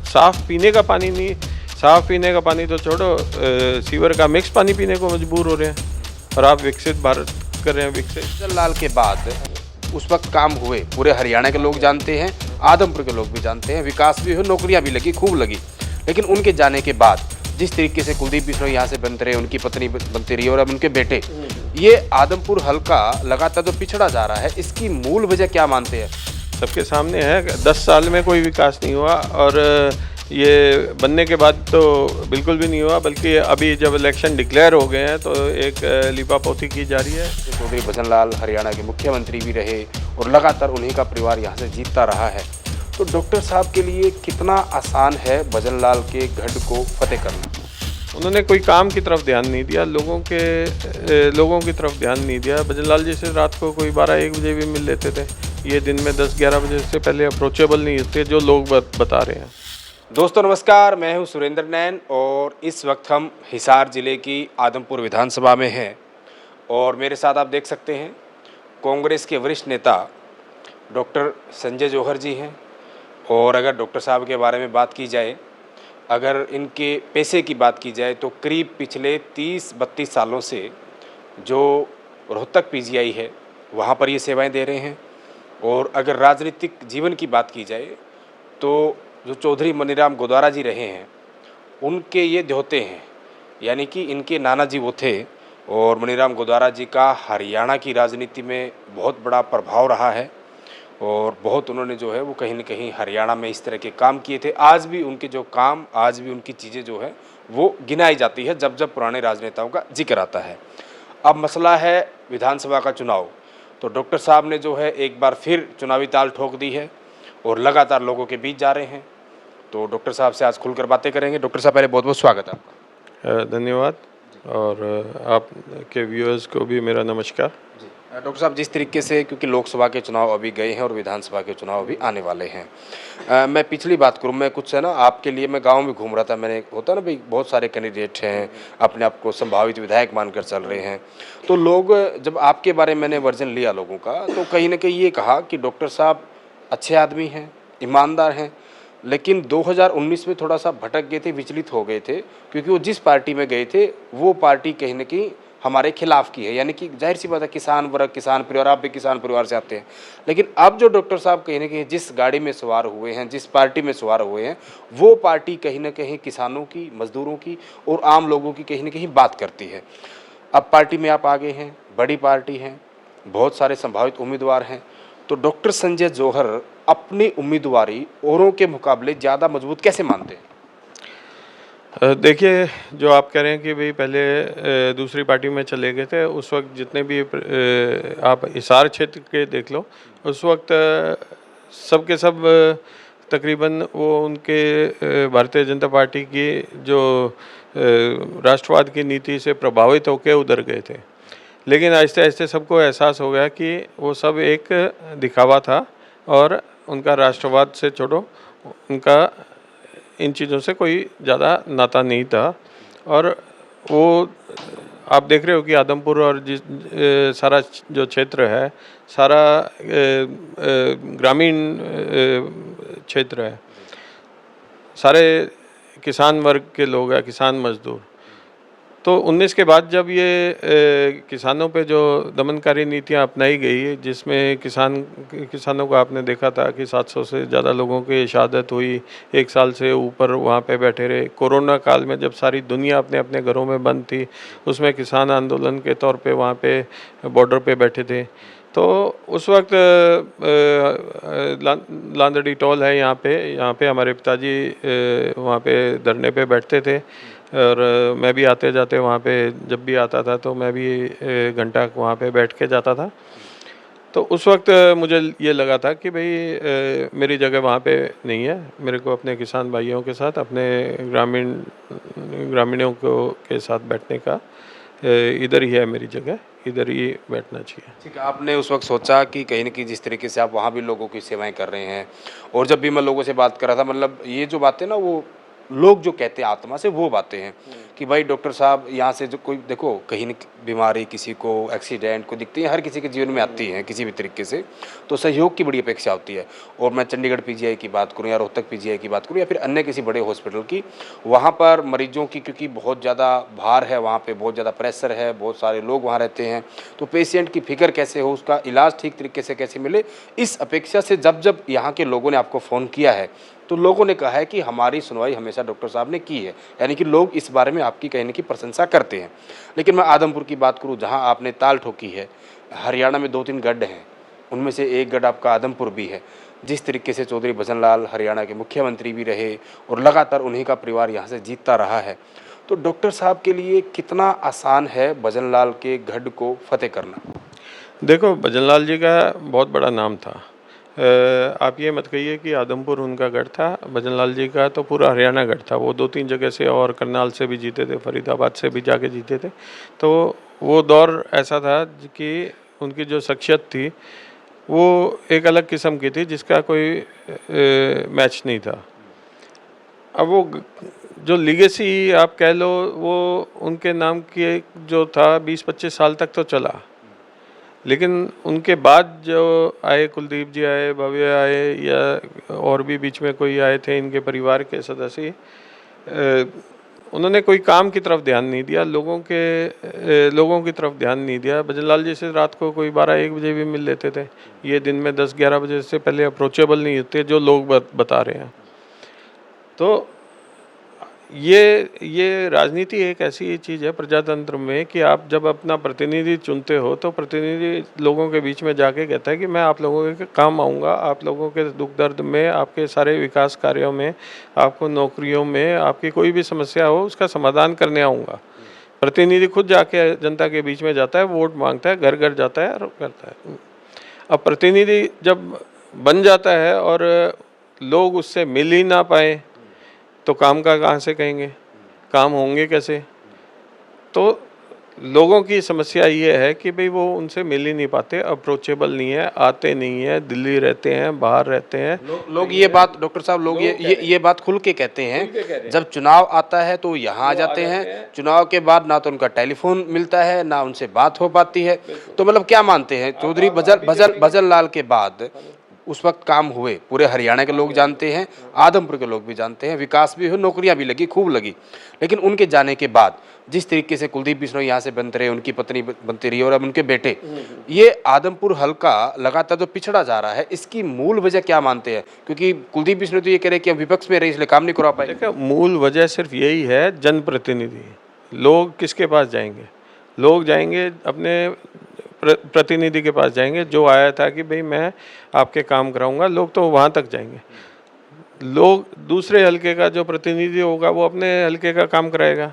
साफ़ पीने का पानी नहीं, साफ़ पीने का पानी तो छोड़ो, सीवर का मिक्स पानी पीने को मजबूर हो रहे हैं। और आप विकसित भारत कर रहे हैं, विकसित। भजन लाल के बाद उस वक्त काम हुए पूरे हरियाणा के लोग जानते हैं, आदमपुर के लोग भी जानते हैं, विकास भी हुआ, नौकरियां भी लगी, खूब लगी। लेकिन उनके जाने के बाद जिस तरीके से कुलदीप बिश्नोई यहाँ से बनते रहे, उनकी पत्नी बनती रही और अब उनके बेटे, ये आदमपुर हल्का लगातार तो पिछड़ा जा रहा है। इसकी मूल वजह क्या मानते हैं? सबके सामने है, 10 साल में कोई विकास नहीं हुआ और ये बनने के बाद तो बिल्कुल भी नहीं हुआ, बल्कि अभी जब इलेक्शन डिक्लेयर हो गए हैं तो एक लिपापोती की जा रही है। चौधरी भजन लाल हरियाणा के मुख्यमंत्री भी रहे और लगातार उन्हीं का परिवार यहाँ से जीतता रहा है। तो डॉक्टर साहब के लिए कितना आसान है भजन लाल के गढ़ को फतेह करना? उन्होंने कोई काम की तरफ ध्यान नहीं दिया, लोगों की तरफ ध्यान नहीं दिया। भजन लाल जी से रात को कोई 12-1 बजे भी मिल लेते थे, ये दिन में 10-11 बजे से पहले अप्रोचेबल नहीं थे, जो लोग बता रहे हैं। दोस्तों नमस्कार, मैं हूं सुरेंद्र नैन और इस वक्त हम हिसार ज़िले की आदमपुर विधानसभा में हैं और मेरे साथ आप देख सकते हैं कांग्रेस के वरिष्ठ नेता डॉक्टर संजय जौहर जी हैं। और अगर डॉक्टर साहब के बारे में बात की जाए, अगर इनके पैसे की बात की जाए तो करीब पिछले 30-32 सालों से जो रोहतक पीजीआई है वहाँ पर ये सेवाएं दे रहे हैं। और अगर राजनीतिक जीवन की बात की जाए तो जो चौधरी मनीराम गोदारा जी रहे हैं उनके ये ध्योते हैं, यानी कि इनके नाना जी वो थे। और मनीराम गोदारा जी का हरियाणा की राजनीति में बहुत बड़ा प्रभाव रहा है और बहुत उन्होंने जो है वो कहीं न कहीं हरियाणा में इस तरह के काम किए थे। आज भी उनके जो काम, आज भी उनकी चीज़ें जो है वो गिनाई जाती है जब जब पुराने राजनेताओं का जिक्र आता है। अब मसला है विधानसभा का चुनाव, तो डॉक्टर साहब ने जो है एक बार फिर चुनावी ताल ठोक दी है और लगातार लोगों के बीच जा रहे हैं। तो डॉक्टर साहब से आज खुलकर बातें करेंगे। डॉक्टर साहब, पहले बहुत बहुत स्वागत है आपका। धन्यवाद और आपके व्यूअर्स को भी मेरा नमस्कार। डॉक्टर साहब, जिस तरीके से, क्योंकि लोकसभा के चुनाव अभी गए हैं और विधानसभा के चुनाव अभी आने वाले हैं, मैं पिछली बात करूं, मैं कुछ है ना आपके लिए, मैं गांव में घूम रहा था, मैंने, होता ना भाई, बहुत सारे कैंडिडेट हैं, अपने आप को संभावित विधायक मानकर चल रहे हैं। तो लोग, जब आपके बारे में मैंने वर्जन लिया लोगों का, तो कहीं ना कहीं ये कहा कि डॉक्टर साहब अच्छे आदमी हैं, ईमानदार हैं, लेकिन 2019 में थोड़ा सा भटक गए थे, विचलित हो गए थे, क्योंकि वो जिस पार्टी में गए थे वो पार्टी कहीं ना कहीं हमारे खिलाफ की है। यानी कि जाहिर सी बात है, किसान वर्ग, किसान परिवार, आप भी किसान परिवार से आते हैं। लेकिन अब जो डॉक्टर साहब कहीं ना कहीं जिस गाड़ी में सवार हुए हैं, जिस पार्टी में सवार हुए हैं, वो पार्टी कहीं ना कहीं किसानों की, मजदूरों की और आम लोगों की कहीं ना कहीं बात करती है। अब पार्टी में आप आगे हैं, बड़ी पार्टी है, बहुत सारे संभावित उम्मीदवार हैं, तो डॉक्टर संजय जौहर अपनी उम्मीदवारी औरों के मुकाबले ज़्यादा मजबूत कैसे मानते हैं? देखिए, जो आप कह रहे हैं कि भाई पहले दूसरी पार्टी में चले गए थे, उस वक्त जितने भी आप हिसार क्षेत्र के देख लो, उस वक्त सब के सब तकरीबन वो उनके भारतीय जनता पार्टी की जो राष्ट्रवाद की नीति से प्रभावित होकर उधर गए थे। लेकिन आहिस्ते आहिस्ते सबको एहसास हो गया कि वो सब एक दिखावा था और उनका राष्ट्रवाद से छोड़ो, उनका इन चीज़ों से कोई ज़्यादा नाता नहीं था। और वो आप देख रहे हो कि आदमपुर और जिस सारा जो क्षेत्र है, सारा ग्रामीण क्षेत्र है, सारे किसान वर्ग के लोग हैं, किसान मजदूर। तो 19 के बाद जब ये किसानों पे जो दमनकारी नीतियां अपनाई गई, जिसमें किसानों को आपने देखा था कि 700 से ज़्यादा लोगों की शहादत हुई, 1 साल से ऊपर वहाँ पे बैठे रहे। कोरोना काल में जब सारी दुनिया अपने अपने घरों में बंद थी, उसमें किसान आंदोलन के तौर पे वहाँ पे बॉर्डर पे बैठे थे। तो उस वक्त लांदड़ी टोल है यहाँ पे हमारे पिताजी वहाँ पे धरने पे बैठते थे और मैं भी आते जाते वहाँ पे जब भी आता था तो मैं भी घंटा वहाँ पे बैठ के जाता था। तो उस वक्त मुझे ये लगा था कि भाई मेरी जगह वहाँ पे नहीं है, मेरे को अपने किसान भाइयों के साथ, अपने ग्रामीणों के साथ बैठने का इधर ही है मेरी जगह, इधर ही बैठना चाहिए। ठीक है, आपने उस वक्त सोचा कि कहीं ना कहीं जिस तरीके से आप वहाँ भी लोगों की सेवाएं कर रहे हैं, और जब भी मैं लोगों से बात कर रहा था, मतलब ये जो बातें ना, वो लोग जो कहते हैं आत्मा से, वो बातें हैं कि भाई डॉक्टर साहब यहाँ से जो कोई देखो कहीं न बीमारी किसी को एक्सीडेंट को दिखती है, हर किसी के जीवन में आती है किसी भी तरीके से, तो सहयोग की बड़ी अपेक्षा होती है। और मैं चंडीगढ़ पीजीआई की बात करूँ या रोहतक पीजीआई की बात करूँ या फिर अन्य किसी बड़े हॉस्पिटल की, वहाँ पर मरीजों की क्योंकि बहुत ज़्यादा भार है, वहाँ पे बहुत ज़्यादा प्रेशर है, बहुत सारे लोग वहाँ रहते हैं, तो पेशेंट की फिक्र कैसे हो, उसका इलाज ठीक तरीके से कैसे मिले, इस अपेक्षा से जब जब यहाँ के लोगों ने आपको फ़ोन किया है तो लोगों ने कहा है कि हमारी सुनवाई हमेशा डॉक्टर साहब ने की है, यानी कि लोग इस बारे में आपकी कहने की प्रशंसा करते हैं। लेकिन मैं आदमपुर की बात करूं जहां आपने ताल ठोकी है, हरियाणा में 2-3 गढ़ हैं, उनमें से एक गढ़ आपका आदमपुर भी है। जिस तरीके से चौधरी भजन लाल हरियाणा के मुख्यमंत्री भी रहे और लगातार उन्हीं का परिवार यहाँ से जीतता रहा है, तो डॉक्टर साहब के लिए कितना आसान है भजन लाल के गढ़ को फतेह करना? देखो, भजन लाल जी का बहुत बड़ा नाम था। आप ये मत कहिए कि आदमपुर उनका गढ़ था, भजन लाल जी का तो पूरा हरियाणा गढ़ था। वो 2-3 जगह से और करनाल से भी जीते थे, फरीदाबाद से भी जाके जीते थे। तो वो दौर ऐसा था कि उनकी जो शख्सियत थी वो एक अलग किस्म की थी जिसका कोई मैच नहीं था। अब वो जो लीगेसी आप कह लो, वो उनके नाम की जो था 20-25 साल तक तो चला, लेकिन उनके बाद जो आए, कुलदीप जी आए, भव्य आए, या और भी बीच में कोई आए थे इनके परिवार के सदस्य, उन्होंने कोई काम की तरफ ध्यान नहीं दिया, लोगों की तरफ ध्यान नहीं दिया। भजन लाल जी से रात को कोई 12-1 बजे भी मिल लेते थे, ये दिन में 10-11 बजे से पहले अप्रोचेबल नहीं होते जो लोग बता रहे हैं। तो ये राजनीति एक ऐसी चीज़ है प्रजातंत्र में कि आप जब अपना प्रतिनिधि चुनते हो तो प्रतिनिधि लोगों के बीच में जाके कहता है कि मैं आप लोगों के काम आऊँगा, आप लोगों के दुख दर्द में, आपके सारे विकास कार्यों में, आपको नौकरियों में, आपकी कोई भी समस्या हो उसका समाधान करने आऊँगा। प्रतिनिधि खुद जाके जनता के बीच में जाता है, वोट मांगता है, घर घर जाता है और करता है। अब प्रतिनिधि जब बन जाता है और लोग उससे मिल ही ना पाए तो काम का कहाँ से कहेंगे, काम होंगे कैसे? तो लोगों की समस्या ये है कि भाई वो उनसे मिल ही नहीं पाते, अप्रोचेबल नहीं है, आते नहीं है, दिल्ली रहते हैं, बाहर रहते हैं। लोग ये बात डॉक्टर साहब, लोग ये बात खुल के कहते हैं, जब चुनाव आता है तो यहाँ आ जाते हैं, चुनाव के बाद ना तो उनका टेलीफोन मिलता है, ना उनसे बात हो पाती है। तो मतलब क्या मानते हैं, चौधरी भजन लाल के बाद उस वक्त काम हुए, पूरे हरियाणा के लोग जानते हैं, आदमपुर के लोग भी जानते हैं, विकास भी हुआ, नौकरियां भी लगी, खूब लगी। लेकिन उनके जाने के बाद जिस तरीके से कुलदीप बिश्नोई यहाँ से बनते रहे, उनकी पत्नी बनती रही और अब उनके बेटे, ये आदमपुर हल्का लगातार जो पिछड़ा जा रहा है, इसकी मूल वजह क्या मानते हैं? क्योंकि कुलदीप बिश्नोई तो ये कह रहे कि हम विपक्ष में रहे इसलिए काम नहीं करा पाए। देखिए, मूल वजह सिर्फ यही है, जनप्रतिनिधि। लोग किसके पास जाएंगे? लोग जाएंगे अपने प्रतिनिधि के पास जाएंगे जो आया था कि भाई मैं आपके काम कराऊंगा, लोग तो वहाँ तक जाएंगे। लोग दूसरे हलके का जो प्रतिनिधि होगा वो अपने हलके का काम कराएगा।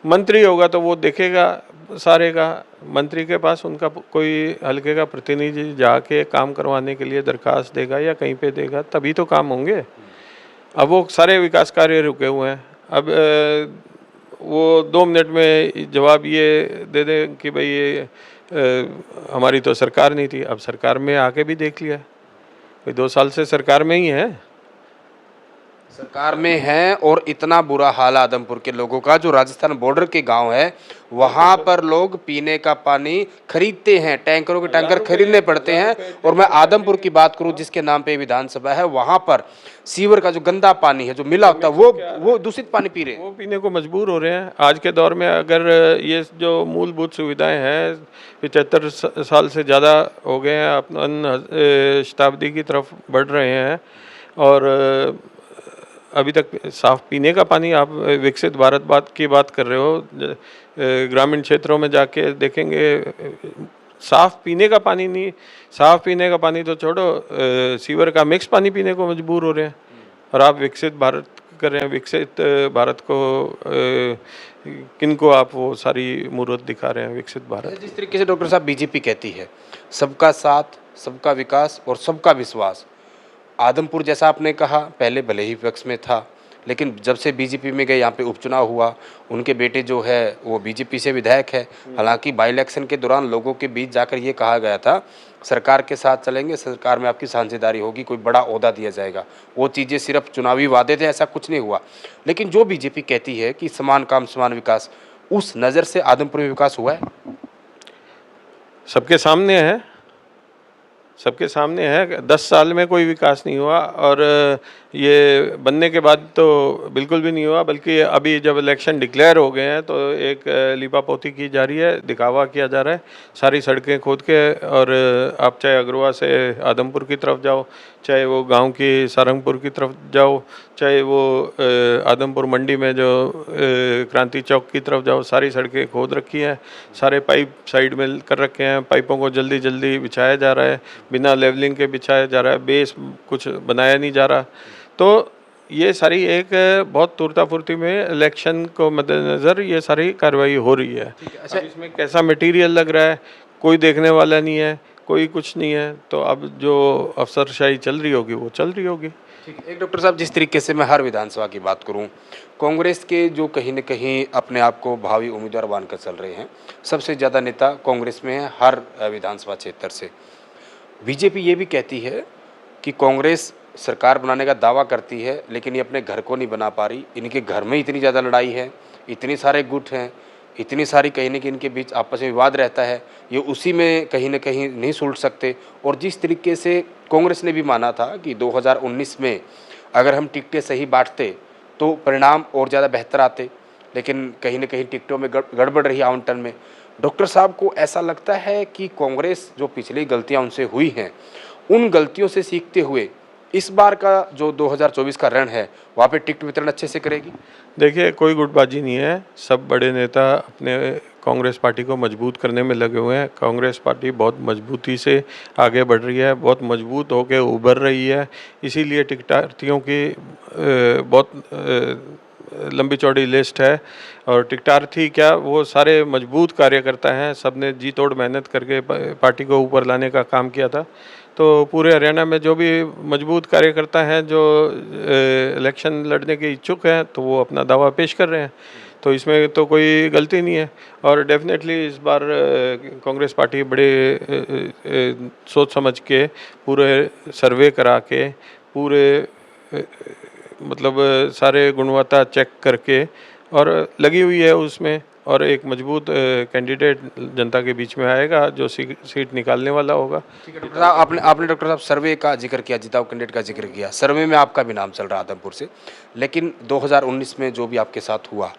मंत्री होगा तो वो देखेगा सारे का, मंत्री के पास उनका कोई हलके का प्रतिनिधि जाके काम करवाने के लिए दरखास्त देगा या कहीं पे देगा, तभी तो काम होंगे। अब वो सारे विकास कार्य रुके हुए हैं। अब वो 2 मिनट में जवाब ये दे दें कि भाई ये हमारी तो सरकार नहीं थी। अब सरकार में आके भी देख लिया, भाई 2 साल से सरकार में ही है। सरकार में है और इतना बुरा हाल आदमपुर के लोगों का, जो राजस्थान बॉर्डर के गांव है, वहां पर लोग पीने का पानी खरीदते हैं, टैंकरों के टैंकर खरीदने पड़ते हैं। और मैं आदमपुर की बात करूं जिसके नाम पे विधानसभा है, वहां पर सीवर का जो गंदा पानी है जो मिला होता है वो दूषित पानी पी रहे हैं, वो पीने को मजबूर हो रहे हैं। आज के दौर में अगर ये जो मूलभूत सुविधाएं हैं 75 साल से ज़्यादा हो गए हैं, अपन शताब्दी की तरफ बढ़ रहे हैं और अभी तक साफ पीने का पानी, आप विकसित भारत की बात कर रहे हो, ग्रामीण क्षेत्रों में जाके देखेंगे साफ पीने का पानी नहीं। साफ पीने का पानी तो छोड़ो, सीवर का मिक्स पानी पीने को मजबूर हो रहे हैं। और आप विकसित भारत कर रहे हैं। विकसित भारत को किनको आप वो सारी मूर्त दिखा रहे हैं विकसित भारत? जिस तरीके से डॉक्टर साहब बीजेपी कहती है सबका साथ, सबका विकास और सबका विश्वास, आदमपुर जैसा आपने कहा पहले भले ही विपक्ष में था, लेकिन जब से बीजेपी में गए, यहाँ पे उपचुनाव हुआ, उनके बेटे जो है वो बीजेपी से विधायक है। हालांकि बाई इलेक्शन के दौरान लोगों के बीच जाकर ये कहा गया था सरकार के साथ चलेंगे, सरकार में आपकी साझेदारी होगी, कोई बड़ा ओहदा दिया जाएगा। वो चीज़ें सिर्फ चुनावी वादे थे, ऐसा कुछ नहीं हुआ। लेकिन जो बीजेपी कहती है कि समान काम समान विकास, उस नज़र से आदमपुर में विकास हुआ है? सबके सामने है, सबके सामने है। 10 साल में कोई विकास नहीं हुआ और ये बनने के बाद तो बिल्कुल भी नहीं हुआ, बल्कि अभी जब इलेक्शन डिक्लेयर हो गए हैं तो एक लीपापोती की जा रही है, दिखावा किया जा रहा है सारी सड़कें खोद के। और आप चाहे अग्रवा से आदमपुर की तरफ जाओ, चाहे वो गांव की सारंगपुर की तरफ जाओ, चाहे वो आदमपुर मंडी में जो क्रांति चौक की तरफ जाओ, सारी सड़कें खोद रखी हैं, सारे पाइप साइड में कर रखे हैं, पाइपों को जल्दी जल्दी बिछाया जा रहा है, बिना लेवलिंग के बिछाया जा रहा है, बेस कुछ बनाया नहीं जा रहा। तो ये सारी एक बहुत तुर्ताफुर्ती में इलेक्शन को मद्देनज़र ये सारी कार्रवाई हो रही है। अच्छा, अब इसमें कैसा मटेरियल लग रहा है, कोई देखने वाला नहीं है, कोई कुछ नहीं है, तो अब जो अफसरशाही चल रही होगी वो चल रही होगी। ठीक है। एक डॉक्टर साहब, जिस तरीके से मैं हर विधानसभा की बात करूं, कांग्रेस के जो कहीं न कहीं अपने आप को भावी उम्मीदवार मानकर चल रहे हैं, सबसे ज़्यादा नेता कांग्रेस में है हर विधानसभा क्षेत्र से। बीजेपी ये भी कहती है कि कांग्रेस सरकार बनाने का दावा करती है, लेकिन ये अपने घर को नहीं बना पा रही। इनके घर में इतनी ज़्यादा लड़ाई है, इतने सारे गुट हैं, इतनी सारी कहीं न कहीं इनके बीच आपस में विवाद रहता है, ये उसी में कहीं न कहीं नहीं सुलझ सकते। और जिस तरीके से कांग्रेस ने भी माना था कि 2019 में अगर हम टिकटें सही बाँटते तो परिणाम और ज़्यादा बेहतर आते, लेकिन कहीं न कहीं टिकटों में गड़बड़ रही आवंटन में। डॉक्टर साहब को ऐसा लगता है कि कांग्रेस जो पिछली गलतियाँ उनसे हुई हैं, उन गलतियों से सीखते हुए इस बार का जो 2024 का रण है, वहाँ पे टिकट वितरण अच्छे से करेगी? देखिए, कोई गुटबाजी नहीं है, सब बड़े नेता अपने कांग्रेस पार्टी को मजबूत करने में लगे हुए हैं। कांग्रेस पार्टी बहुत मजबूती से आगे बढ़ रही है, बहुत मजबूत होकर उभर रही है, इसीलिए टिकटार्थियों की बहुत लंबी चौड़ी लिस्ट है। और टिकटार्थी क्या, वो सारे मजबूत कार्यकर्ता हैं, सब ने जी तोड़ मेहनत करके पार्टी को ऊपर लाने का काम किया था। तो पूरे हरियाणा में जो भी मजबूत कार्यकर्ता हैं जो इलेक्शन लड़ने के इच्छुक हैं, तो वो अपना दावा पेश कर रहे हैं, तो इसमें तो कोई गलती नहीं है। और डेफिनेटली इस बार कांग्रेस पार्टी बड़े सोच समझ के, पूरे सर्वे करा के, पूरे मतलब सारे गुणवत्ता चेक करके और लगी हुई है उसमें, और एक मजबूत कैंडिडेट जनता के बीच में आएगा जो सीट निकालने वाला होगा। ठीक है डॉक्टर साहब, आपने डॉक्टर साहब सर्वे का जिक्र किया, जिताऊ कैंडिडेट का जिक्र किया, सर्वे में आपका भी नाम चल रहा आदमपुर से, लेकिन 2019 में जो भी आपके साथ हुआ,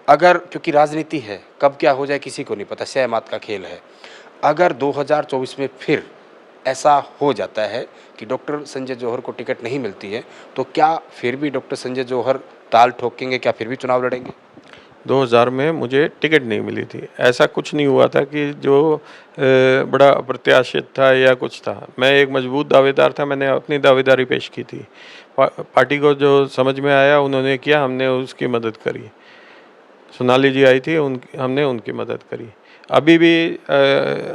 अगर क्योंकि राजनीति है, कब क्या हो जाए किसी को नहीं पता, शह मात का खेल है, अगर 2024 में फिर ऐसा हो जाता है कि डॉक्टर संजय जौहर को टिकट नहीं मिलती है, तो क्या फिर भी डॉक्टर संजय जौहर ताल ठोकेंगे, क्या फिर भी चुनाव लड़ेंगे? 2000 में मुझे टिकट नहीं मिली थी, ऐसा कुछ नहीं हुआ था कि जो बड़ा अप्रत्याशित था या कुछ था। मैं एक मजबूत दावेदार था, मैंने अपनी दावेदारी पेश की थी, पार्टी को जो समझ में आया उन्होंने किया, हमने उसकी मदद करी। सोनाली जी आई थी, हमने उनकी मदद करी। अभी भी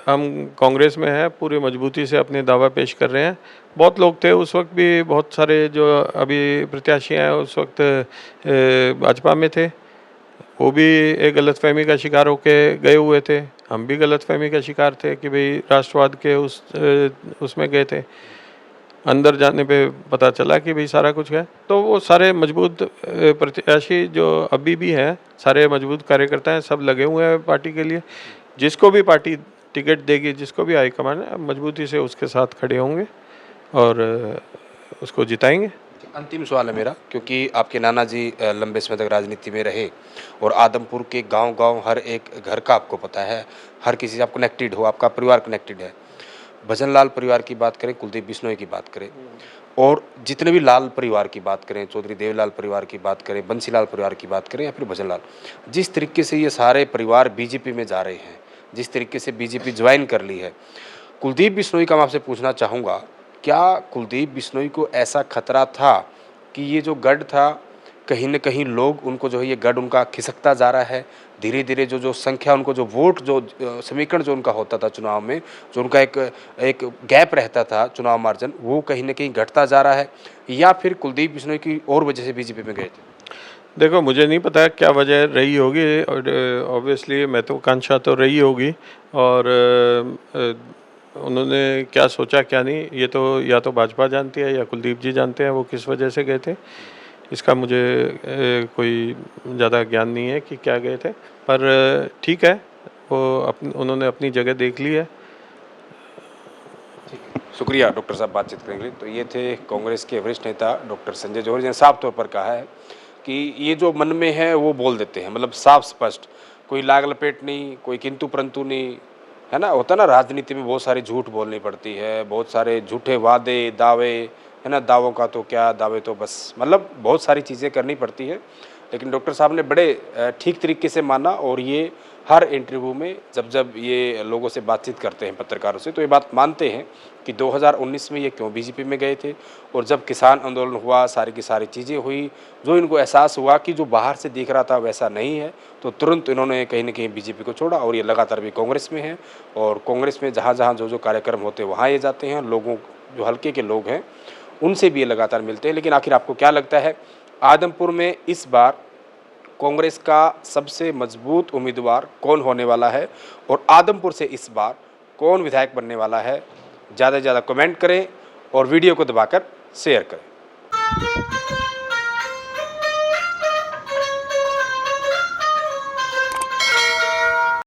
हम कांग्रेस में हैं, पूरी मजबूती से अपने दावा पेश कर रहे हैं। बहुत लोग थे उस वक्त भी, बहुत सारे जो अभी प्रत्याशी हैं उस वक्त भाजपा में थे, वो भी एक गलतफहमी का शिकार होके गए हुए थे। हम भी गलतफहमी का शिकार थे कि भाई राष्ट्रवाद के उसमें गए थे, अंदर जाने पे पता चला कि भाई सारा कुछ है। तो वो सारे मजबूत प्रत्याशी जो अभी भी हैं, सारे मजबूत कार्यकर्ता हैं, सब लगे हुए हैं पार्टी के लिए। जिसको भी पार्टी टिकट देगी, जिसको भी हाईकमान है, मजबूती से उसके साथ खड़े होंगे और उसको जिताएंगे। अंतिम सवाल है मेरा, क्योंकि आपके नाना जी लंबे समय तक राजनीति में रहे और आदमपुर के गांव-गांव हर एक घर का आपको पता है, हर किसी से आप कनेक्टेड हो, आपका परिवार कनेक्टेड है। भजन लाल परिवार की बात करें, कुलदीप बिश्नोई की बात करें, और जितने भी लाल परिवार की बात करें, चौधरी देवलाल परिवार की बात करें, बंसीलाल परिवार की बात करें या फिर भजन लाल, जिस तरीके से ये सारे परिवार बीजेपी में जा रहे हैं, जिस तरीके से बीजेपी ज्वाइन कर ली है, कुलदीप बिश्नोई का मैं आपसे पूछना चाहूँगा, क्या कुलदीप बिश्नोई को ऐसा खतरा था कि ये जो गढ़ था, कहीं न कहीं लोग उनको जो है ये गढ़ उनका खिसकता जा रहा है। धीरे धीरे जो संख्या उनको जो वोट जो समीकरण जो उनका होता था चुनाव में, जो उनका एक गैप रहता था चुनाव मार्जिन, वो कहीं न कहीं घटता जा रहा है, या फिर कुलदीप बिश्नोई की और वजह से बीजेपी में गए थे? देखो, मुझे नहीं पता क्या वजह रही होगी, और ऑब्वियसली महत्वाकांक्षा तो रही होगी, और उन्होंने क्या सोचा क्या नहीं, ये तो या तो भाजपा जानती है या कुलदीप जी जानते हैं वो किस वजह से गए थे। इसका मुझे कोई ज़्यादा ज्ञान नहीं है कि क्या गए थे, पर ठीक है, वो उन्होंने अपनी जगह देख ली है। शुक्रिया डॉक्टर साहब बातचीत करने के लिए। तो ये थे कांग्रेस के वरिष्ठ नेता डॉक्टर संजय जौहर, जिन्होंने साफ तौर पर कहा है कि ये जो मन में है वो बोल देते हैं, मतलब साफ स्पष्ट, कोई लाग लपेट नहीं, कोई किंतु परंतु नहीं, है ना। होता ना राजनीति में बहुत सारी झूठ बोलनी पड़ती है, बहुत सारे झूठे वादे दावे, है ना, दावों का तो क्या, दावे तो बस, मतलब बहुत सारी चीज़ें करनी पड़ती है। लेकिन डॉक्टर साहब ने बड़े ठीक तरीके से माना, और ये हर इंटरव्यू में जब ये लोगों से बातचीत करते हैं, पत्रकारों से, तो ये बात मानते हैं कि 2019 में ये क्यों बीजेपी में गए थे, और जब किसान आंदोलन हुआ, सारी की सारी चीज़ें हुई, जो इनको एहसास हुआ कि जो बाहर से दिख रहा था वैसा नहीं है, तो तुरंत इन्होंने कहीं न कहीं बीजेपी को छोड़ा, और ये लगातार भी कांग्रेस में हैं। और कांग्रेस में जहाँ जहाँ जो कार्यक्रम होते हैं वहाँ ये जाते हैं, लोगों जो हल्के के लोग हैं उनसे भी ये लगातार मिलते हैं। लेकिन आखिर आपको क्या लगता है, आदमपुर में इस बार कांग्रेस का सबसे मजबूत उम्मीदवार कौन होने वाला है, और आदमपुर से इस बार कौन विधायक बनने वाला है? ज़्यादा से ज़्यादा कमेंट करें और वीडियो को दबाकर शेयर करें।